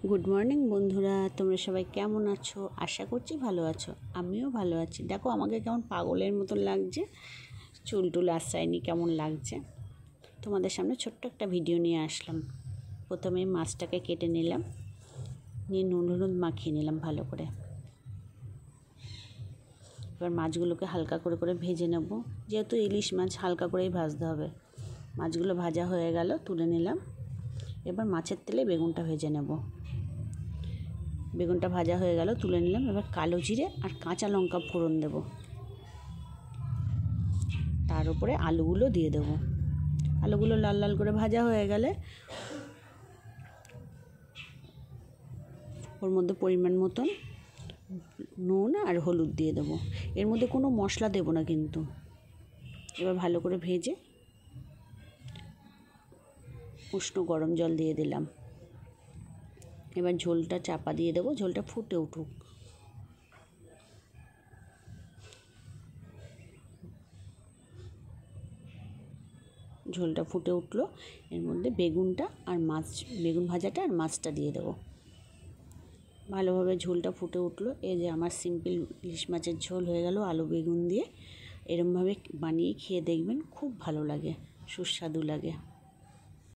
Good morning বন্ধুরা, তোমরা সবাই কেমন আছো? আশা করছি ভালো আছো। আমিও ভালো আছি। দেখো আমাকে কেমন পাগলের মতন লাগছে, চুল টুল আশ্রায়নি, কেমন লাগছে। তোমাদের সামনে ছোট্ট একটা ভিডিও নিয়ে আসলাম। প্রথমে মাছটাকে কেটে নিলাম, নিয়ে নুন হলুদ মাখিয়ে নিলাম ভালো করে। এবার মাছগুলোকে হালকা করে করে ভেজে নেব। যেহেতু ইলিশ মাছ হালকা করেই ভাজতে হবে। মাছগুলো ভাজা হয়ে গেল, তুলে নিলাম। এবার মাছের তেলে বেগুনটা ভেজে নেব। বেগুনটা ভাজা হয়ে গেল, তুলে নিলাম। এবার কালো জিরে আর কাঁচা লঙ্কা ফোড়ন দেব, তার উপরে আলুগুলো দিয়ে দেব। আলুগুলো লাল লাল করে ভাজা হয়ে গেলে ওর মধ্যে পরিমাণ মতন নুন আর হলুদ দিয়ে দেবো। এর মধ্যে কোনো মশলা দেব না কিন্তু। এবার ভালো করে ভেজে উষ্ণ গরম জল দিয়ে দিলাম। এবার ঝোলটা চাপা দিয়ে দেবো, ঝোলটা ফুটে উঠুক। ঝোলটা ফুটে উঠলো, এর মধ্যে বেগুনটা আর মাছ, বেগুন ভাজাটা আর মাছটা দিয়ে দেবো। ভালোভাবে ঝোলটা ফুটে উঠলো। এই যে আমার সিম্পল ইলিশ মাছের ঝোল হয়ে গেল আলু বেগুন দিয়ে। এরমভাবে বানিয়ে খেয়ে দেখবেন, খুব ভালো লাগে, সুস্বাদু লাগে।